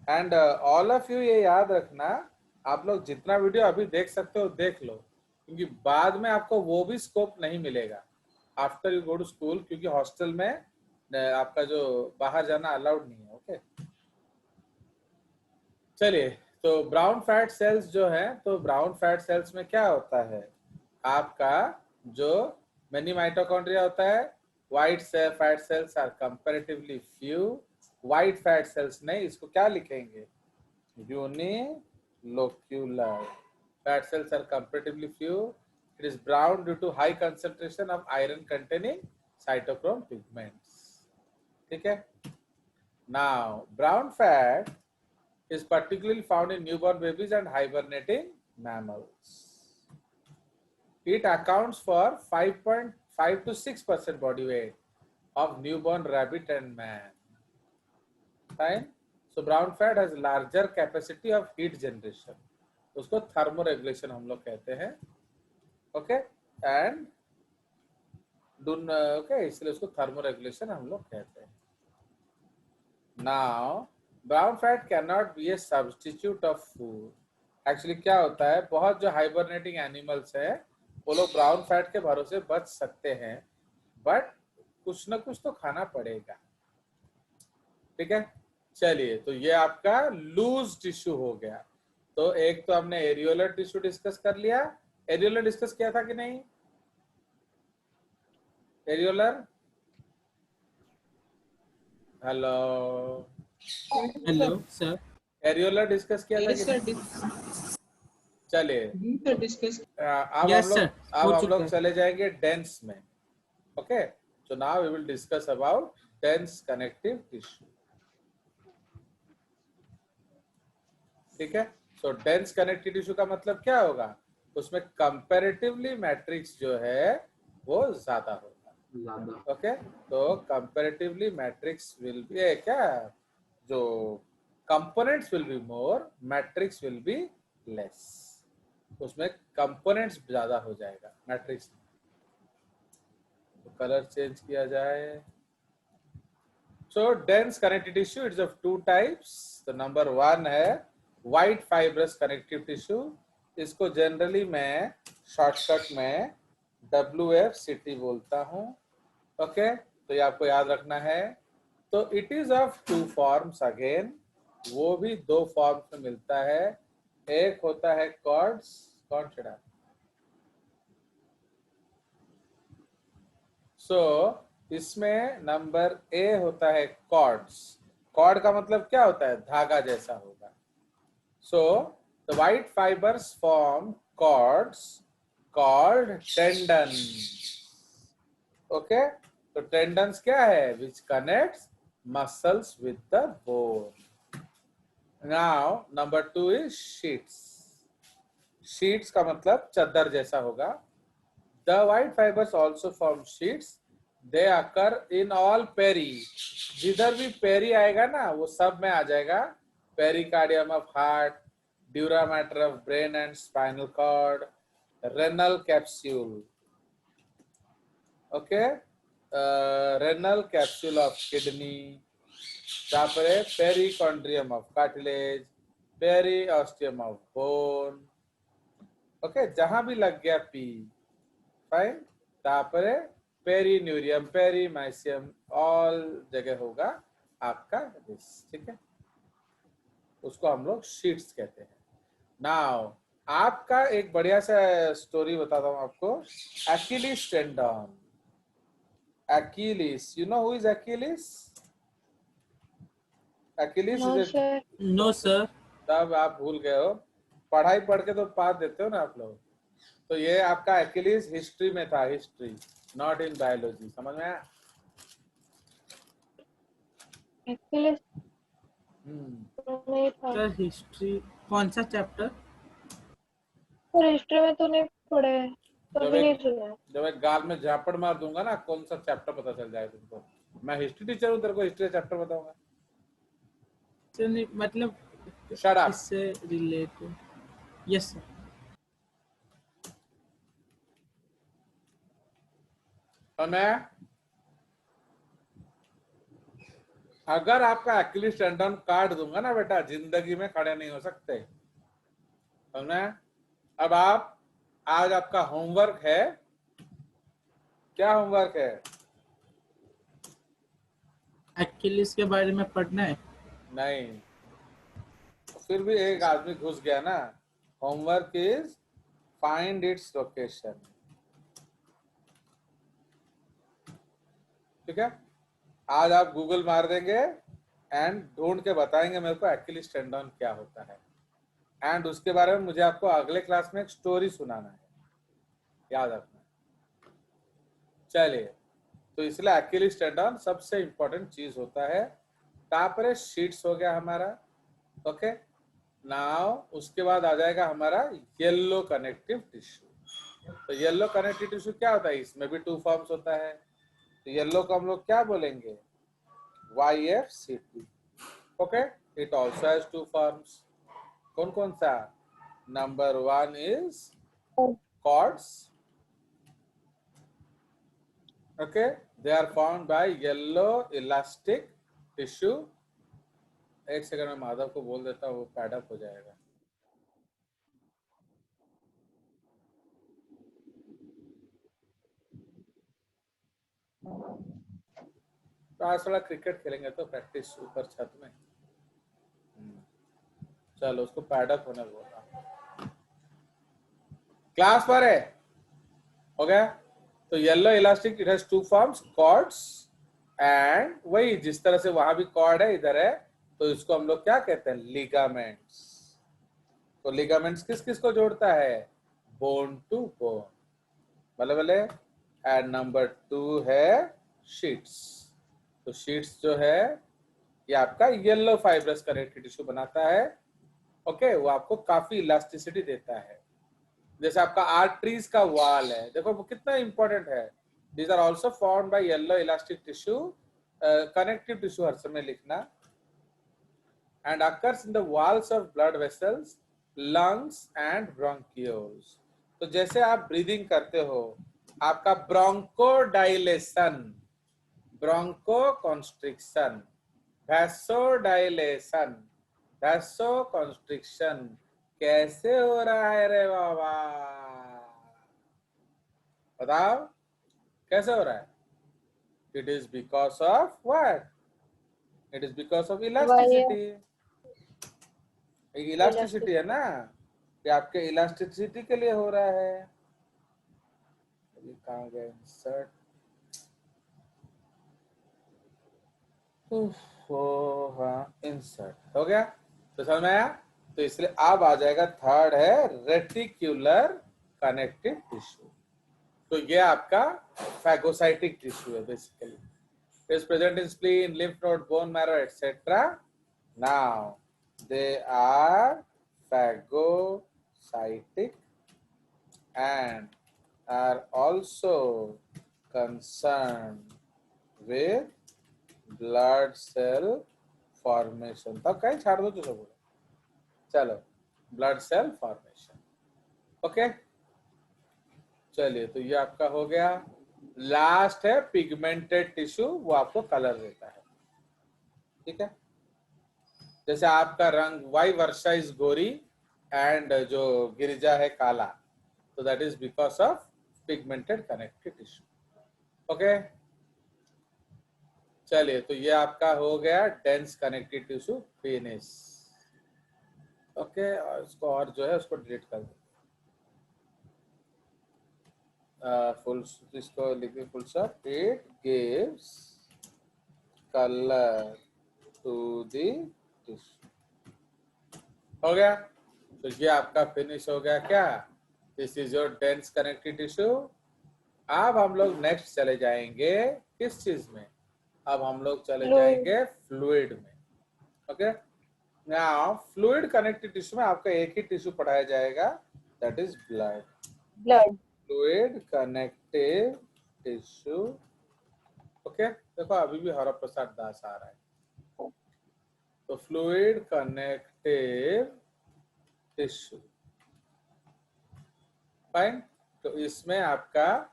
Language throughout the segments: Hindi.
एंड ऑल ऑफ यू ये याद रखना, आप लोग जितना वीडियो अभी देख सकते हो देख लो, क्योंकि बाद में आपको वो भी स्कोप नहीं मिलेगा after you go to school, क्योंकि हॉस्टल में आपका जो बाहर जाना अलाउड नहीं है। ओके, चलिए, तो ब्राउन फैट सेल्स जो है, तो ब्राउन फैट सेल्स में क्या होता है, आपका जो मेनी माइटोकॉन्ड्रिया होता है, white fat cells are comparatively few, white fat cells नहीं, इसको क्या लिखेंगे, unilocular. Fat cells are comparatively few. It is brown due to high concentration of iron containing cytochrome pigments. ठीक है? Now, brown fat is particularly found in newborn babies and hibernating mammals. It accounts for 5.5 to 6% body weight of newborn rabbit and man. Fine. So brown fat has larger capacity of heat generation. उसको थर्मोरेगुलेशन हम लोग कहते हैं। ओके, एंड ओके, इसलिए उसको थर्मोरेगुलेशन हम लोग कहते हैं। Now brown fat can not be A substitute of food. Actually क्या होता है, बहुत जो हाइबरनेटिंग एनिमल्स है वो लोग ब्राउन फैट के भरोसे बच सकते हैं, बट कुछ ना कुछ तो खाना पड़ेगा। ठीक है, चलिए, तो ये आपका लूज टिश्यू हो गया। तो एक तो हमने एरियोलर टिश्यू डिस्कस कर लिया। एरियोलर डिस्कस किया था कि नहीं? Areolar, hello, hello sir. Areolar discuss किया था कि सर नहीं? चलिए, सर डिस्कस यस सर, अब हो हम चुका लोग है। चले जाएंगे डेंस में। Okay, so now we will discuss about dense connective tissue. ठीक है, so dense connective tissue का मतलब क्या होगा, उसमें कंपैरेटिवली मैट्रिक्स जो है वो ज्यादा होगा। ओके, तो कंपैरेटिवली मैट्रिक्स विल बी क्या, जो components will be more, matrix will be less. उसमें कंपोनेंट्स ज्यादा हो जाएगा मैट्रिक्स में। तो कलर चेंज किया जाए। So dense connective tissue, it's of two types. तो नंबर 1 है white fibrous connective tissue. इसको जनरली मैं शॉर्टकट में WFCT बोलता हूँ। ओके, तो ये आपको याद रखना है। तो it is of two forms again, वो भी दो फॉर्म्स में मिलता है। एक होता है कॉर्ड्स, कौन छड़ा, सो इसमें नंबर ए होता है कॉर्ड्स। कॉर्ड का मतलब क्या होता है, धागा जैसा होगा। So the white fibres form cords called tendon. Okay, तो टेंडन्स क्या है, which connects muscles with the bone. Now number 2 is sheets. Sheets का मतलब चादर जैसा होगा। The white fibers also form sheets. They occur in all peri. जिधर भी पेरी आएगा ना वो सब में आ जाएगा। Pericardium of heart, dura mater of brain and spinal cord, renal capsule, okay, renal capsule of kidney, तापरे perichondrium of cartilage, periosteum of bone. Okay, जहां भी लग गया पी, फाइन, तापरे पेरीन्यूरियम, पेरीमाइसियम, ऑल जगह होगा आपका दिस। ठीक है, उसको हम लोग शीट्स कहते हैं। नाउ आपका एक बढ़िया सा स्टोरी बताता हूं आपको, Achilles tendon. Achilles, you know who is Achilles? Achilles no is a, sir. No sir. तब आप भूल गए हो, पढ़ाई पढ़ के तो पास देते हो ना आप लोग। तो ये आपका अकीलिस हिस्ट्री में था, हिस्ट्री, नॉट इन बायोलॉजी, समझ में आया? एक्चुअली नहीं था सर हिस्ट्री कौन सा चैप्टर? सर, हिस्ट्री में तो नहीं पढ़े हैं, कभी नहीं सुना है। जब एक गाल में झापड़ मार दूंगा ना, कौन सा चैप्टर पता चल जाएगा तुमको। मैं हिस्ट्री टीचर हूँ, तेरे को हिस्ट्री चैप्टर बताऊंगा। सर नहीं, मतलब शट अप। इससे रिलेटेड। Yes sir. और मैं अगर आपका एक्यूलिस टेंडन काट दूंगा ना बेटा, जिंदगी में खड़े नहीं हो सकते, समझे? अब आप, आज आपका होमवर्क है, क्या होमवर्क है? एक्चुअली के बारे में पढ़ना है। नहीं, फिर भी एक आदमी घुस गया ना। Homework is find its location, ठीक है? आज आप गूगल मार देंगे एंड ढूंढ के बताएंगे मेरे को एक्यूलिस टेंडन क्या होता है, एंड उसके बारे में मुझे आपको अगले क्लास में एक स्टोरी सुनाना है, याद रखना। चलिए, तो इसलिए एक्यूलिस टेंडन सबसे इंपॉर्टेंट चीज होता है। तापरे शीट्स हो गया हमारा, ओके। नाउ उसके बाद आ जाएगा हमारा येलो कनेक्टिव टिश्यू। तो येलो कनेक्टिव टिश्यू क्या होता है? इसमें भी 2 फॉर्म्स होता है। तो येलो को हम लोग क्या बोलेंगे? YFCT, okay. It also has 2 forms. कौन कौन सा? Number 1 is cords, okay, they are formed by yellow elastic tissue। एक सेकंड में माधव को बोल देता हूँ, वो पैडअप हो जाएगा। तो आज थोड़ा क्रिकेट खेलेंगे तो प्रैक्टिस ऊपर छत में। चलो, उसको पैडअप होने बोल रहा। क्लास पर है, हो गया? तो yellow elastic it has 2 forms, cords and, वही जिस तरह से वहां भी कॉर्ड है इधर है, तो इसको हम लोग क्या कहते हैं? लिगामेंट्स। तो लिगामेंट्स किस किस को जोड़ता है? बोन टू बोन, भले भले। एंड नंबर 2 है शीट्स। तो शीट्स जो है ये आपका येलो फाइब्रस कनेक्टिव टिश्यू बनाता है, ओके। वो आपको काफी इलास्टिसिटी देता है। जैसे आपका आर्टरीज का वॉल है, देखो वो कितना इंपॉर्टेंट है। These are also formed by yellow elastic tissue, connective tissue हर समय लिखना। And occurs in the walls of blood vessels, lungs and bronchioles. तो जैसे आप ब्रीदिंग करते हो, आपका bronchodilation, broncho constriction, vasodilation, vaso constriction कैसे हो रहा है रे बाबा? बताओ कैसे हो रहा है? It is because of what? It is because of elasticity. Elasticity है ना, ये आपके इलास्टिसिटी के लिए हो रहा है। कहाँ गया इंसर्ट? हाँ, इंसर्ट हो गया। तो समझ में आया? तो इसलिए अब आ जाएगा थर्ड है रेटिक्युलर कनेक्टिव टिश्यू। तो ये आपका फैगोसाइटिक टिश्यू है basically. Is present in spleen, lymph node, bone marrow, etc. Now they are phagocytic and are also concerned with blood cell formation। तब कहीं छाड़ दो तो सब बोलो। चलो, ब्लड सेल फॉर्मेशन, ओके। चलिए, तो ये आपका हो गया। लास्ट है पिगमेंटेड टिश्यू, वो आपको कलर देता है, ठीक है। जैसे आपका रंग वाई वर्षा इज गोरी एंड जो गिरिजा है काला, तो that is because of pigmented connective tissue, okay. चलिए, तो ये आपका हो गया dense connective tissue finish, okay. और इसको और जो है उसको डिलीट कर दो। फुल, इसको लिखिए full stop. It gives colour to the tissue, हो गया। तो ये आपका फिनिश हो गया क्या? This is your dense connective tissue. अब हम लोग नेक्स्ट चले जाएंगे किस चीज में? अब हम लोग चले जाएंगे फ्लूइड में, okay. Now fluid connective tissue में आपका एक ही टिश्यू पढ़ाया जाएगा, that is blood. Blood fluid connective tissue, okay. देखो अभी भी हरा प्रसाद दास आ रहा है। तो फ्लूइड कनेक्टिव टिश्यू, फाइन। तो इसमें आपका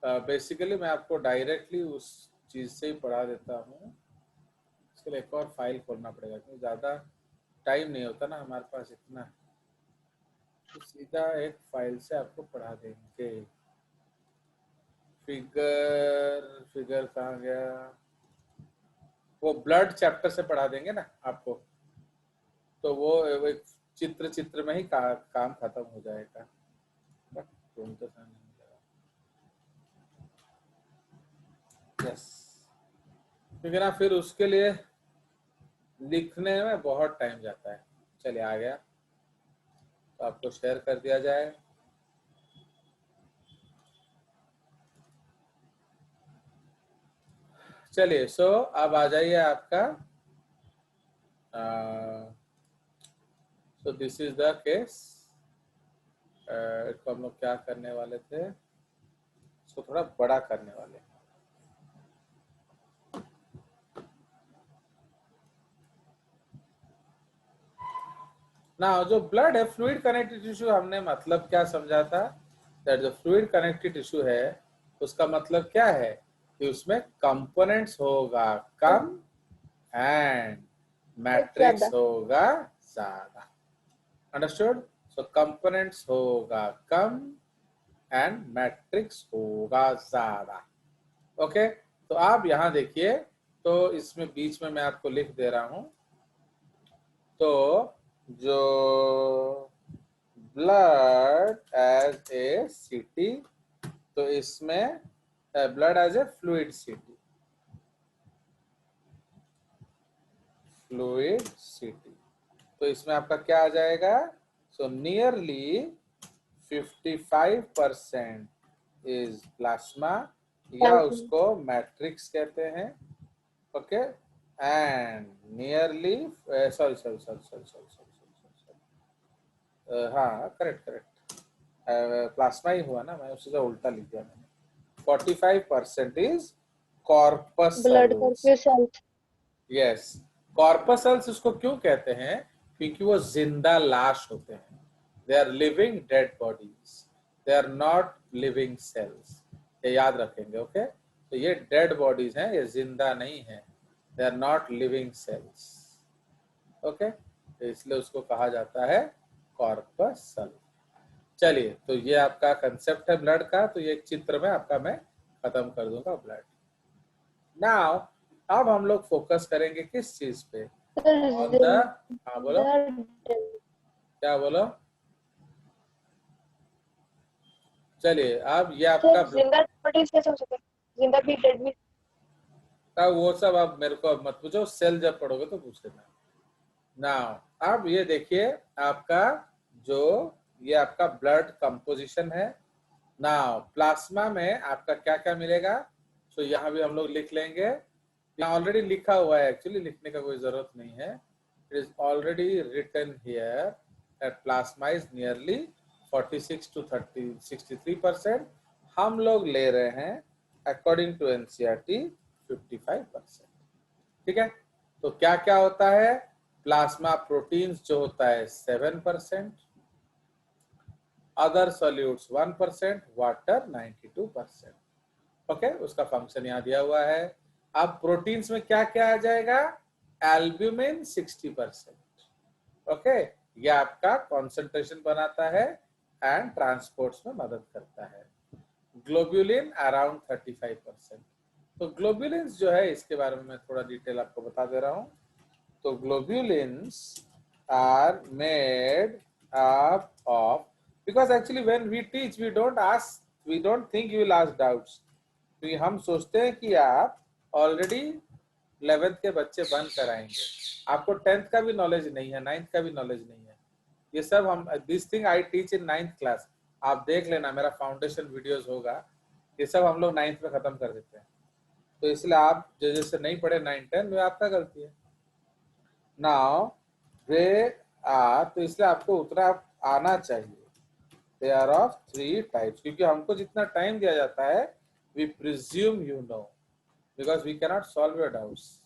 बेसिकली मैं आपको डायरेक्टली उस चीज से ही पढ़ा देता हूँ। इसके लिए एक और फाइल खोलना पड़ेगा क्योंकि ज़्यादा टाइम नहीं होता ना हमारे पास इतना, तो सीधा एक फाइल से आपको पढ़ा देंगे। फिगर कहाँ गया, वो ब्लड चैप्टर से पढ़ा देंगे ना आपको, तो वो एक चित्र में ही काम खत्म हो जाएगा। बट ढूंढते समय नहीं मिलेगा। यस, क्योंकि ना फिर उसके लिए लिखने में बहुत टाइम जाता है। चलिए आ गया, तो आपको शेयर कर दिया जाए। चलिए सो अब आ जाइए आपका, so this is the case. इसको हम लोग क्या करने वाले थे, इसको थोड़ा बड़ा करने वाले। ना जो ब्लड है, फ्लूइड कनेक्टिव टिश्यू, हमने मतलब क्या समझा था, दैट जो फ्लूइड कनेक्टिव टिश्यू है उसका मतलब क्या है कि उसमें कंपोनेंट्स होगा कम एंड मैट्रिक्स होगा ज्यादा। अंडरस्टूड? सो कंपोनेंट्स होगा कम एंड मैट्रिक्स होगा ज्यादा। ओके, तो आप यहां देखिए, तो इसमें बीच में मैं आपको लिख दे रहा हूं, तो जो ब्लड एज ए सिटी, तो इसमें blood as a fluid city, तो इसमें आपका क्या आ जाएगा, सो नियरली 55% इज प्लाज्मा, या उसको मैट्रिक्स कहते हैं। ओके, एंड नियरली सॉरी, हाँ करेक्ट, प्लाज्मा ही हुआ ना, मैं उसी का उल्टा लिख दिया मैंने। 45% इज कॉर्पसल्स। यस, कॉर्पसल्स उसको क्यों कहते हैं, क्योंकि वो जिंदा लाश होते हैं। They are living dead bodies, they are not living cells, ये याद रखेंगे। ओके, तो ये डेड बॉडीज हैं, ये जिंदा नहीं है, they are not living cells. Okay, तो इसलिए उसको कहा जाता है कॉर्पसल। चलिए, तो ये आपका कंसेप्ट है ब्लड का, तो ये एक चित्र में आपका मैं खत्म कर दूंगा ब्लड। नाउ अब हम लोग फोकस करेंगे किस चीज पे, ऑन द, हाँ बोलो, क्या बोलो। चलिए, अब ये आपका जिंदा बॉडीज कैसे हो सकते हैं, जिंदा भी डेड भी? वो सब आप मेरे को मत पूछो, सेल जब पढ़ोगे तो पूछ लेना। नाउ अब ये देखिए आपका, जो ये आपका ब्लड कंपोजिशन है। नाउ प्लाज्मा में आपका क्या क्या मिलेगा, तो यहाँ भी हम लोग लिख लेंगे, यहाँ ऑलरेडी लिखा हुआ है, एक्चुअली लिखने का कोई जरूरत नहीं है, it is already written here that plasma is nearly 46 to 63%। हम लोग ले रहे हैं अकॉर्डिंग टू एनसीईआरटी 55%। ठीक है, तो क्या क्या होता है, प्लाज्मा प्रोटीन्स जो होता है 7%, अदर सॉल्यूट्स 1%, वाटर 92%। ओके, उसका फंक्शन यहाँ दिया हुआ है। अब प्रोटीन्स में क्या क्या आ जाएगा, एल्ब्यूमिन 60%। ओके, ये आपका कॉन्सेंट्रेशन बनाता है एंड ट्रांसपोर्ट्स में मदद करता है। Globulin around 35%। तो ग्लोब्यूलिन्स जो है, इसके बारे में मैं थोड़ा डिटेल आपको बता दे रहा हूँ। तो globulins are made up of, because actually when we teach we don't think you will ask doubts, क्योंकि हम सोचते हैं कि आप ऑलरेडी 11th के बच्चे बन कर आएंगे, आपको 10th का भी नॉलेज नहीं है, 9th का भी नॉलेज नहीं है। ये सब हम, this thing I teach in 9th class, आप देख लेना, मेरा फाउंडेशन वीडियोस होगा, ये सब हम लोग 9th में खत्म कर देते हैं। तो इसलिए आप जैसे नहीं पढ़े 9, 10 में, आपका गलती है। नाउ वे तो इसलिए आपको उतना आना चाहिए। दे आर ऑफ 3 टाइप्स, क्योंकि हमको जितना टाइम दिया जाता है, we presume you know, because we cannot solve your doubts.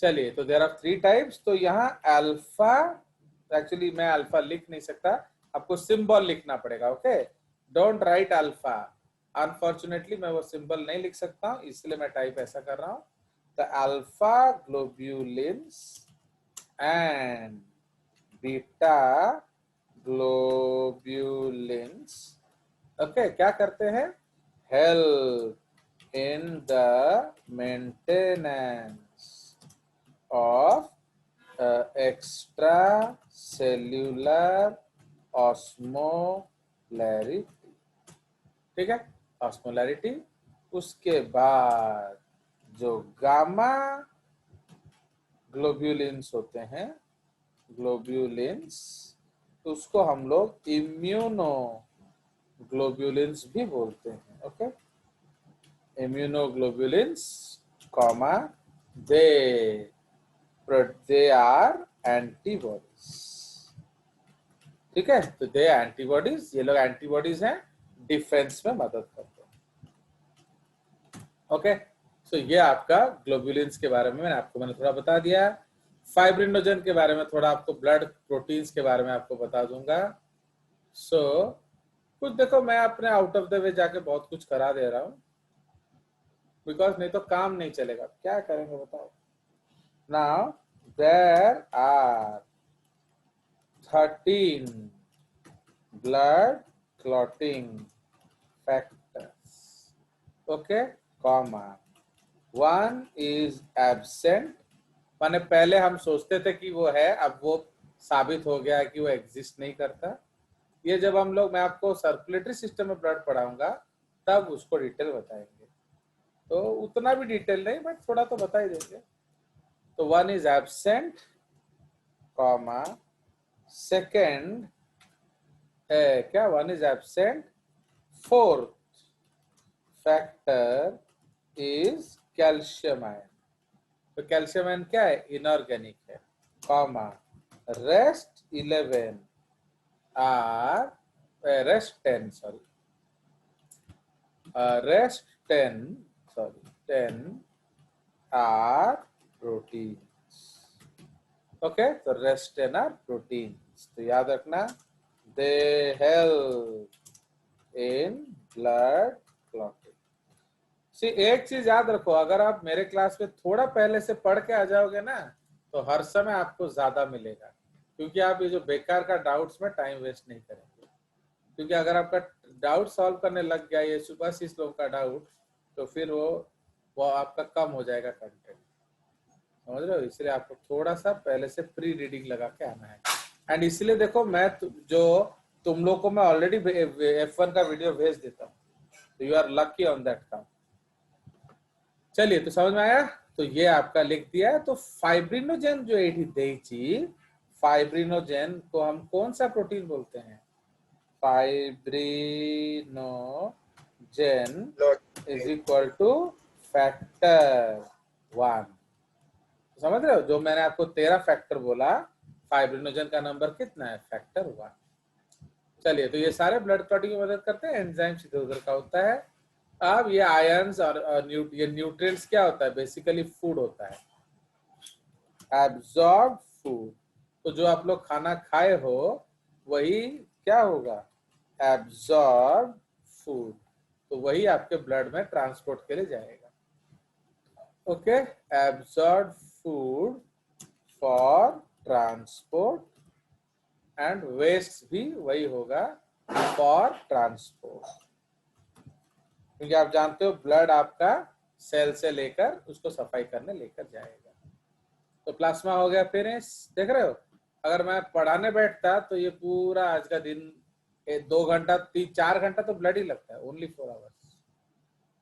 चलिए, तो देयर आर 3 टाइप्स। तो यहाँ अल्फा, एक्चुअली मैं अल्फा लिख नहीं सकता, आपको सिंबल लिखना पड़ेगा। Okay, don't write alpha, unfortunately मैं वो सिंबल नहीं लिख सकता हूँ, इसलिए मैं टाइप ऐसा कर रहा हूँ। the alpha globulins and beta globulins, okay, क्या करते हैं? Help in the maintenance of extracellular osmolarity, ठीक है, osmolarity। उसके बाद जो गामा ग्लोब्यूलिन्स होते हैं, ग्लोब्यूलिन्स, उसको हम लोग इम्यूनो ग्लोब्यूलिन्स भी बोलते हैं। Okay, immunoglobulins comma they are antibodies, ठीक है। तो दे एंटीबॉडीज, ये लोग एंटीबॉडीज हैं, डिफेंस में मदद करते हैं। ओके, सो ये आपका ग्लोब्यूलिन्स के बारे में मैंने थोड़ा बता दिया। फाइब्रिनोजन के बारे में थोड़ा आपको, ब्लड प्रोटीन्स के बारे में आपको बता दूंगा। सो कुछ देखो, मैं अपने आउट ऑफ द वे जाके बहुत कुछ करा दे रहा हूं, बिकॉज नहीं तो काम नहीं चलेगा। क्या करेंगे बताओ। Now there are 13 blood clotting factors, okay, comma 1 is absent, माने पहले हम सोचते थे कि वो है, अब वो साबित हो गया कि वो एग्जिस्ट नहीं करता। ये जब हम लोग, मैं आपको सर्कुलेटरी सिस्टम में ब्लड पढ़ाऊंगा तब उसको डिटेल बताएंगे, तो उतना भी डिटेल नहीं, बट थोड़ा तो बता ही देंगे। तो 1 is absent, comma second क्या 1 is absent, 4th factor is calcium ion. तो कैल्शियम आयन क्या है? इनऑर्गेनिक है, comma rest 11 are rest 10 sorry rest 10 are proteins. Okay, तो रेस्ट 10 आर प्रोटीन्स, तो याद रखना, they help in blood clotting। सी एक चीज याद रखो, अगर आप मेरे क्लास में थोड़ा पहले से पढ़ के आ जाओगे ना, तो हर समय आपको ज्यादा मिलेगा, क्योंकि आप ये जो बेकार का डाउट्स में टाइम वेस्ट नहीं करेंगे। क्योंकि अगर आपका डाउट सॉल्व करने लग गया, ये सुभाषिस लोगों का डाउट, तो फिर वो आपका कम हो जाएगा कंटेंट, समझ रहे हो। इसलिए आपको थोड़ा सा पहले से प्री रीडिंग लगा के आना है। एंड इसलिए देखो, मैं जो तुम लोग को मैं ऑलरेडी F1 का वीडियो भेज देता हूँ, तो you are lucky on that काम। चलिए, तो समझ में आया। तो ये आपका लिख दिया है। तो फाइब्रिनोजेन जो एटी फाइब्रिनोजेन को हम कौन सा प्रोटीन बोलते हैं? Fibrinogen is equal two factor 1। समझ रहे हो, जो मैंने आपको 13 फैक्टर बोला, फाइब्रिनोजन का नंबर कितना है? फैक्टर 1। चलिए, तो ये सारे ब्लड क्लॉटिंग में मदद करते हैं, एंजाइम इधर उधर का होता है। अब ये आयंस और ये न्यूट्रिएंट्स क्या होता है? बेसिकली फूड होता है, एब्जॉर्ब फूड। तो जो आप लोग खाना खाए हो वही क्या होगा? Absorb food. तो वही आपके ब्लड में ट्रांसपोर्ट के लिए जाएगा। Okay, absorb food for transport, and waste भी वही होगा फॉर ट्रांसपोर्ट, क्योंकि आप जानते हो ब्लड आपका सेल से लेकर उसको सफाई करने लेकर जाएगा। तो प्लाज्मा हो गया। फिर देख रहे हो, अगर मैं पढ़ाने बैठता तो ये पूरा आज का दिन 2 घंटा 4 घंटा तो ब्लड ही लगता है, ओनली 4 आवर्स,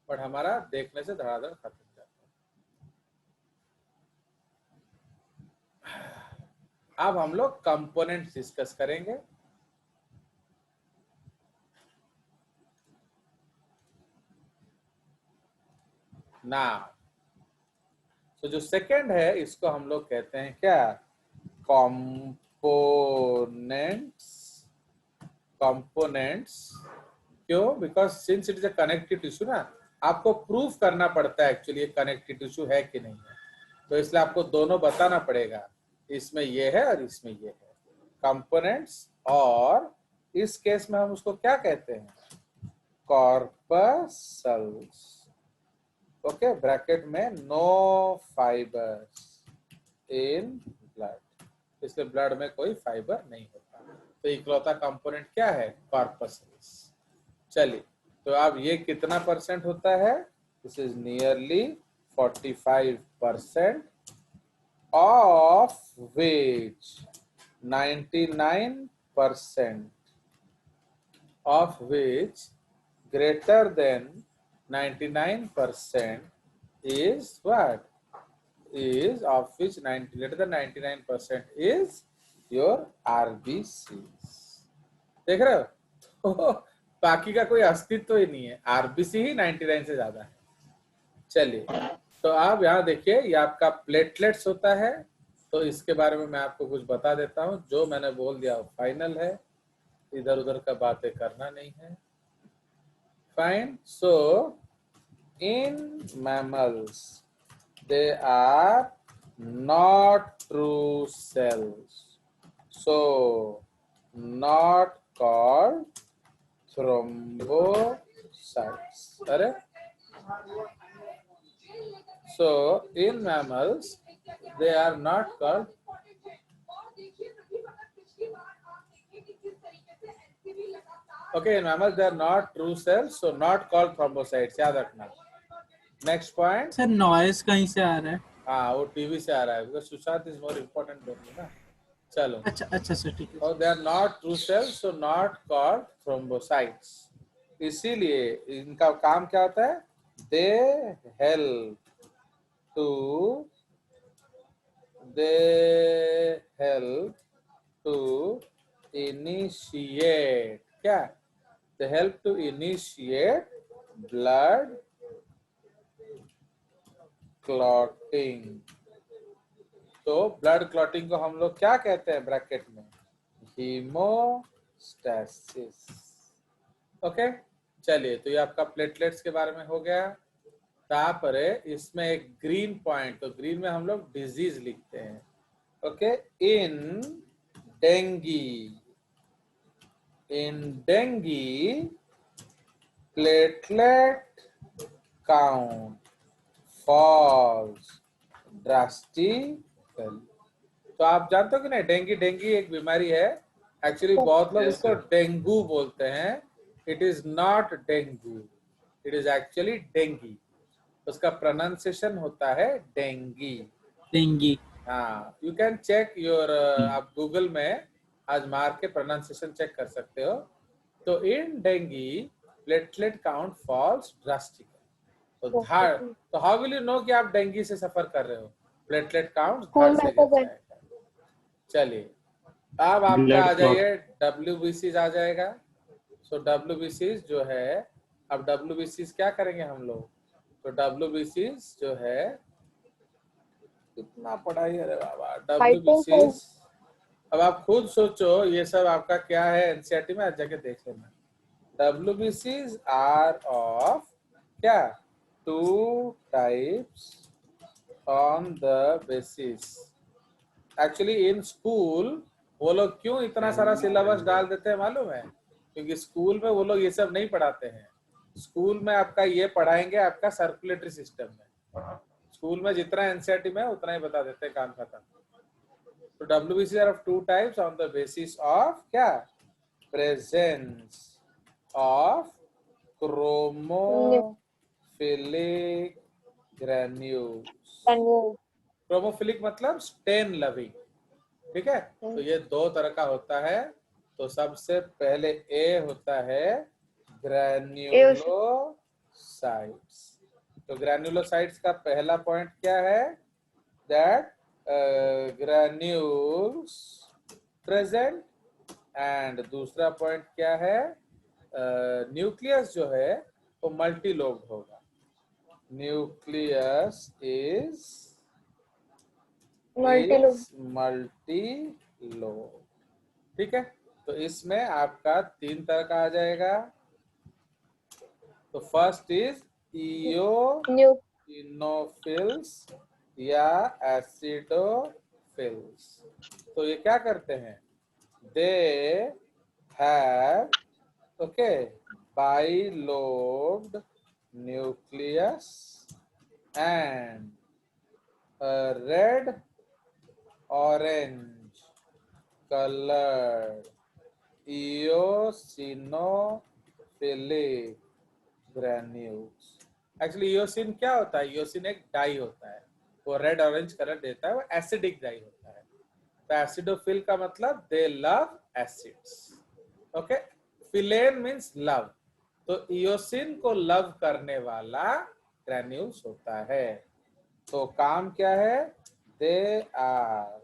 बट हमारा देखने से धड़ाधड़ खत्म हो जाता है। अब हम लोग कंपोनेंट्स डिस्कस करेंगे। ना, तो जो सेकंड है इसको हम लोग कहते हैं क्या? कंपोनेंट्स। क्यों? Because since it is a connective tissue ना, आपको प्रूफ करना पड़ता है एक्चुअली ये कनेक्टिव टिश्यू है कि नहीं है, तो इसलिए आपको दोनों बताना पड़ेगा, इसमें ये है और इसमें ये है, कंपोनेंट्स। और इस केस में हम उसको क्या कहते हैं? कॉर्पसल्स। ओके, ब्रैकेट में नो फाइबर्स इन ब्लड, इसलिए ब्लड में कोई फाइबर नहीं होता। तो इकलौता कंपोनेंट क्या है? कॉर्पसल्स। चलिए, तो अब ये कितना परसेंट होता है? This is nearly 45%, of which 99% of which greater than 99% is what? Is of which 90 greater than 99% is your RBCs. देख रहे हो? तो बाकी का कोई अस्तित्व ही नहीं है, आरबीसी ही 99 से ज्यादा है। चलिए, तो आप यहाँ देखिए, ये आपका प्लेटलेट्स होता है। तो इसके बारे में मैं आपको कुछ बता देता हूँ, जो मैंने बोल दिया वो फाइनल है, इधर उधर का बातें करना नहीं है। Fine. So in mammals they are not true cells, so not called thrombocytes. अरे, so in mammals they are not called, okay, in mammals they are not true cells, so not called thrombocytes. याद रखना। Next point. सर नॉइज कहीं से आ रहा है? हाँ, वो टीवी से आ रहा है, because Sushant is more important than me ना। चलो, अच्छा अच्छा सर, ठीक है। और they are not true cells, so not called thrombocytes. इसीलिए इनका काम क्या होता है? दे हेल्प टू इनिशिएट, क्या? They help to initiate blood clotting. तो ब्लड क्लॉटिंग को हम लोग क्या कहते हैं ब्रैकेट में? हीमोस्टैसिस। ओके, चलिए, तो ये आपका प्लेटलेट्स के बारे में हो गया। तापर इसमें एक ग्रीन पॉइंट, तो ग्रीन में हम लोग डिजीज लिखते हैं। Okay, in dengue platelet count falls drastically. तो आप जानते हो कि नहीं, डेंगी एक बीमारी है। एक्चुअली बहुत लोग इसको डेंगू बोलते हैं। It is not dengue, it is actually dinghy. उसका प्रोनाउंसिएशन होता है डेंगी। डेंगी। हाँ, यू कैन चेक योर, आप गूगल में आज मार के प्रोनाउंसिएशन चेक कर सकते हो। तो in dengue platelet count falls drastically. तो हाउ विल यू नो कि आप डेंगी से सफर कर रहे हो? प्लेटलेट काउंट धड़ से गिर जाएगा। चलिए, अब आपका आ जाइए WBCs आ जाएगा। सो WBCs जो है, अब WBCs क्या करेंगे हम लोग? तो WBCs जो है, कितना पढ़ाई है रे बाबा। WBCs, अब आप खुद सोचो, ये सब आपका क्या है एनसीईआरटी में, आज जाके देख लेना। WBCs आर ऑफ क्या? 2 types on the basis. Actually in school वो लोग क्यों इतना सारा सिलेबस डाल देते हैं मालूम है? क्योंकि स्कूल में वो लोग ये सब नहीं पढ़ाते हैं। स्कूल में आपका ये पढ़ाएंगे आपका सर्कुलेटरी सिस्टम में। स्कूल में जितना एनसीईआरटी में उतना ही बता देते हैं, काम खत्म। तो WBC are of 2 types on the basis of क्या? Presence of chromophilic granules. Chromophilic मतलब स्टेन लविंग, ठीक है? तो ये 2 तरह का होता है। तो सबसे पहले ए होता है ग्रैन्युलोसाइट्स। तो ग्रैन्युलोसाइट्स का पहला पॉइंट क्या है? That granules present. एंड दूसरा पॉइंट क्या है? न्यूक्लियस जो है वो मल्टी लोब्ड होगा। न्यूक्लियस इज मल्टी लोब, ठीक है? तो इसमें आपका 3 तरह का आ जाएगा। तो फर्स्ट इज इओसिनोफिल्स या एसिडोफिल्स। तो ये क्या करते हैं? They have, okay, bilobed nucleus and a red orange colored eosinophilic granules। Actually eosin क्या होता है? इयोसिन एक डाई होता है, वो रेड ऑरेंज कलर देता है, वो एसिडिक डाई होता है। तो एसिडोफिल का मतलब they love acids. Okay, philein means love, तो इयोसिन को लव करने वाला ग्रेन्यूल्स होता है। तो काम क्या है? They are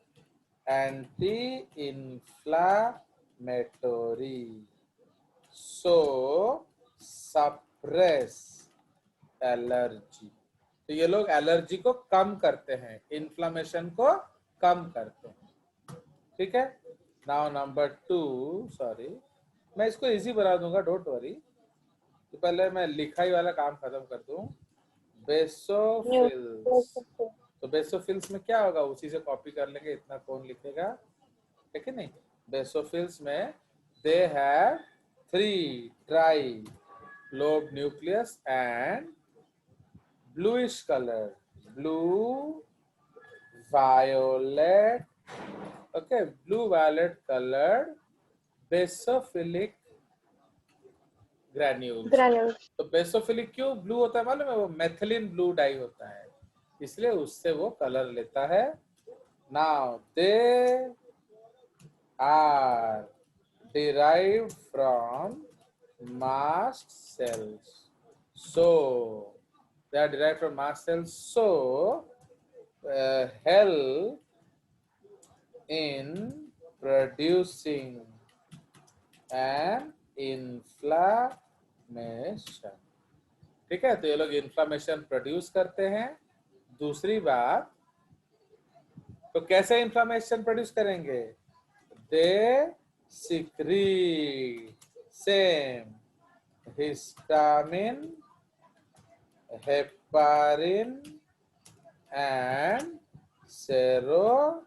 anti inflammatory, so suppress allergy. तो ये लोग एलर्जी को कम करते हैं, इन्फ्लामेशन को कम करते हैं। ठीक है। नाउ नंबर 2, सॉरी मैं इसको इजी बना दूंगा, डोंट वरी। तो पहले मैं लिखाई वाला काम खत्म कर दूं। बेसोफिल्स, तो बेसोफिल्स में क्या होगा? उसी से कॉपी कर लेंगे, इतना कौन लिखेगा, है कि नहीं? बेसोफिल्स में they have 3 try lobe nucleus and bluish color, blue violet, okay, blue violet colored basophilic granules। तो बेसोफिलिक क्यों ब्लू होता है मालूम है? वो मेथिलीन ब्लू डाई होता है, इसलिए उससे वो कलर लेता है। Now they are derived from mast cells, so they are derived from mast cells, so help in producing an inflammation। ठीक है, तो ये लोग इन्फ्लामेशन प्रोड्यूस करते हैं। दूसरी बात, तो कैसे इन्फ्लामेशन प्रोड्यूस करेंगे? They secrete same histamine, heparin and serotonin.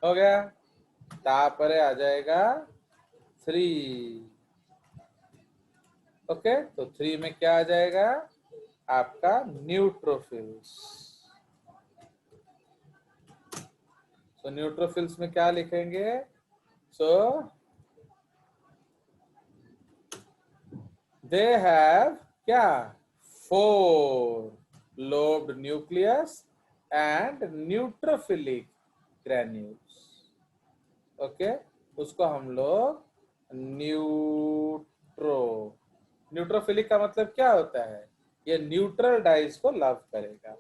हो गया। तापरे आ जाएगा 3। ओके, तो 3 में क्या आ जाएगा? आपका न्यूट्रोफिल्स। तो न्यूट्रोफिल्स में क्या लिखेंगे? सो दे हैव क्या? 4 lobed nucleus and neutrophilic granules। Okay, उसको हम लोग न्यूट्रोफिलिक का मतलब क्या होता है? ये न्यूट्रल डाइज को लव करेगा,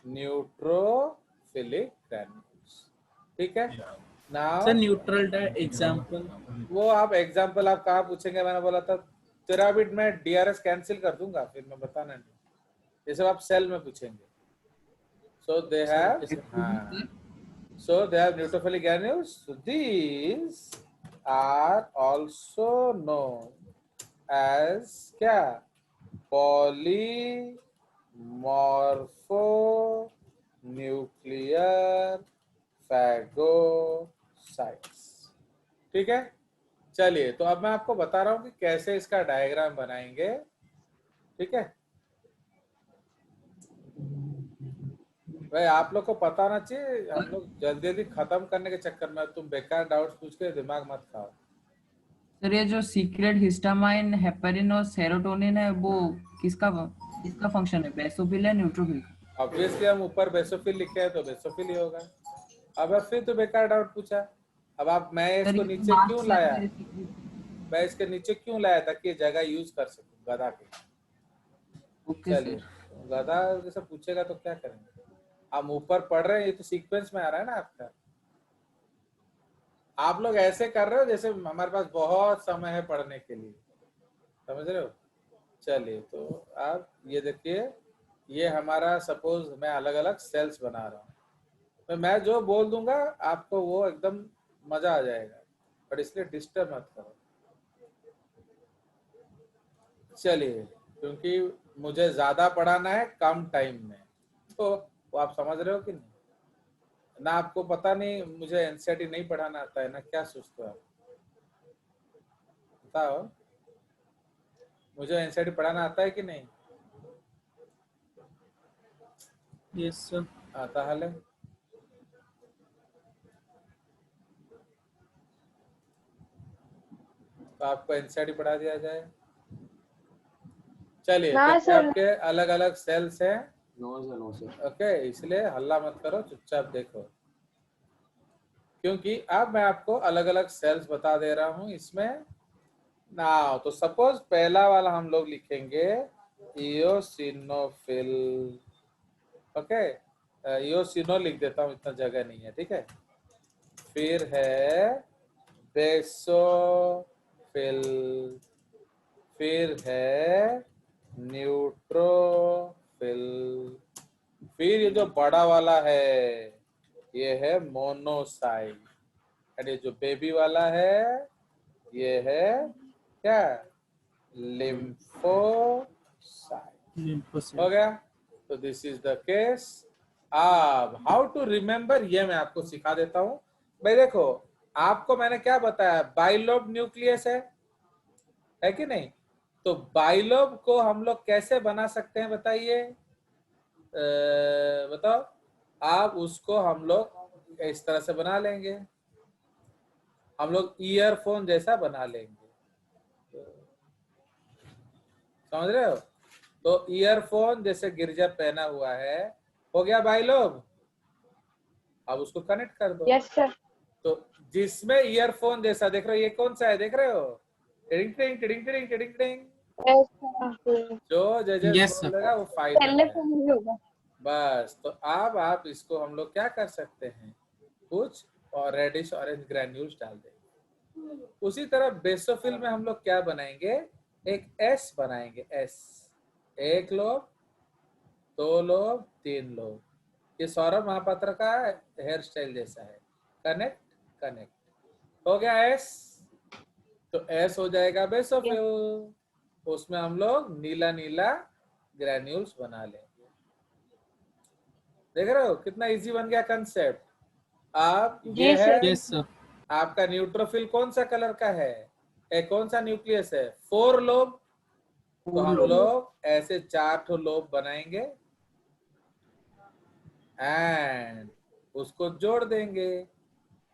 न्यूट्रोफिलिक ग्रैन्यूल्स। ठीक है। Now sir neutral dye example? वो आप एग्जांपल आप कहाँ पूछेंगे? मैंने बोला था तेरा बिट में डीआरएस कैंसिल कर दूंगा, फिर मैं बताना नहीं, ये सब आप सेल में पूछेंगे। So they have, so they have neutrophilic granules, so these are also known as क्या? polymorphonuclear phagocytes। ठीक है। चलिए, तो अब मैं आपको बता रहा हूं कि कैसे इसका डायग्राम बनाएंगे। ठीक है भाई, आप लोग को पता ना चाहिए, हम लोग जल्दी जल्दी खत्म करने के चक्कर में तुम बेकार डाउट्स पूछ के दिमाग मत खाओ। सर ये जो सीक्रेट हिस्टामाइन, हेपरिन और सेरोटोनिन है, वो किसका किसका फंक्शन है? बेसोफिल है, न्यूट्रोफिल? ऑब्वियसली हम ऊपर बेसोफिल लिखे हैं तो बेसोफिल ही होगा। अब फिर तो बेकार डाउट पूछा। अब आप, मैं इसको नीचे क्यों लाया? मैं इसके नीचे क्यों लाया? ताकि जगह यूज कर सकूं गधा के। ओके चलिए, गधा जैसे पूछेगा तो क्या करेंगे? हम ऊपर पढ़ रहे हैं, ये तो सीक्वेंस में आ रहा है ना आपका। आप लोग ऐसे कर रहे हो जैसे हमारे पास बहुत समय है पढ़ने के लिए, समझ रहे हो? चलिए, तो आप ये देखिए, ये हमारा सपोज मैं अलग अलग सेल्स बना रहा हूँ, तो मैं जो बोल दूंगा आपको वो एकदम मजा आ जाएगा, पर इसलिए डिस्टर्ब मत करो। चलिए, क्योंकि मुझे ज्यादा पढ़ाना है कम टाइम में, तो वो आप समझ रहे हो कि नहीं? ना आपको पता नहीं मुझे एनसीईआरटी नहीं पढ़ाना आता है ना, क्या सोचते हो आप? बताओ, मुझे एनसीईआरटी पढ़ाना आता है कि नहीं? Yes, sir. ताहले तो आपको एनसीईआरटी पढ़ा दिया जाए। चलिए, ना तो सर। आपके अलग अलग सेल्स हैं। No sir. ओके, इसलिए हल्ला मत करो, चुपचाप देखो, क्योंकि अब मैं आपको अलग अलग सेल्स बता दे रहा हूं इसमें ना। तो सपोज पहला वाला हम लोग लिखेंगे इयोसिनोफिल। ओके, इयोसिनो लिख देता हूं, इतना जगह नहीं है, ठीक है। फिर है बेसोफिल, फिर है न्यूट्रोफिल, फिर ये जो बड़ा वाला है ये है मोनोसाइट, और ये जो बेबी वाला है ये है क्या, लिम्फोसाइट। Lymphocyte. हो गया। तो दिस इज द केस। अब हाउ टू रिमेम्बर ये मैं आपको सिखा देता हूं। भाई देखो, आपको मैंने क्या बताया, बाइलोब न्यूक्लियस है कि नहीं। तो बाइलोब को हम लोग कैसे बना सकते हैं बताइए, बताओ आप। उसको हम लोग इस तरह से बना लेंगे, हम लोग ईयरफोन जैसा बना लेंगे, समझ रहे हो। तो ईयरफोन जैसे गिरजा पहना हुआ है, हो गया बाइलोब। अब उसको कनेक्ट कर दो। Yes sir. तो जिसमें ईयरफोन जैसा देख रहे हो, ये कौन सा है देख रहे हो, tiding tiding tiding tiding tiding tiding, yes sir. जो जैसे Yes, sir. बोलेगा वो फाइनल पहले है। फोन ही होगा। बस, तो अब आप इसको हम लोग क्या कर सकते हैं, कुछ और रेडिश ऑरेंज ग्रैन्यूल्स डाल देंगे। उसी तरह बेसोफिल में हम लोग क्या बनाएंगे, एक एस बनाएंगे, एस, एक लोब, दो लोब, तीन लोब। ये सौरभ महापात्र का हेयर स्टाइल जैसा है, कनेक्ट कनेक्ट, हो गया एस। तो एस हो जाएगा बेसोफिल, उसमें हम लोग नीला नीला ग्रैन्यूल्स बना लेंगे। देख रहे हो कितना इजी बन गया कंसेप्ट। आप ये जी है सर। Yes, sir. आपका न्यूट्रोफिल कौन सा कलर का है, कौन सा न्यूक्लियस है, 4 लोब। तो हम लोग ऐसे 4 ठो लोब बनाएंगे एंड उसको जोड़ देंगे।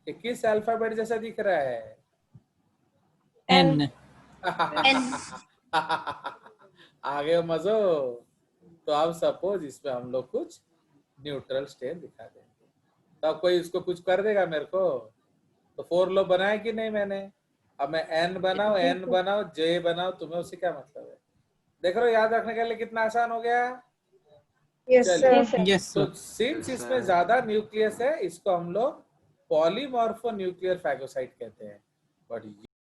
ये किस अल्फाबेट जैसा दिख रहा है, N. आगे मजो। तो अब सपोज इसमें हम लोग कुछ न्यूट्रल स्टेट दिखा देंगे, तो अब कोई इसको कुछ कर देगा मेरे को। तो 4 लोब बनाए कि नहीं मैंने, अब मैं एन बनाऊं, एन बनाऊं, जे बनाऊं, तुम्हें उससे क्या मतलब है। देख रहे हो, याद रखने के लिए कितना आसान हो गया। यस चलिए, सर। Yes, तो sir. सिंस इसमें ज्यादा न्यूक्लियस है, इसको हम लोग पॉलीमॉर्फो न्यूक्लियर फैगोसाइट कहते हैं। बट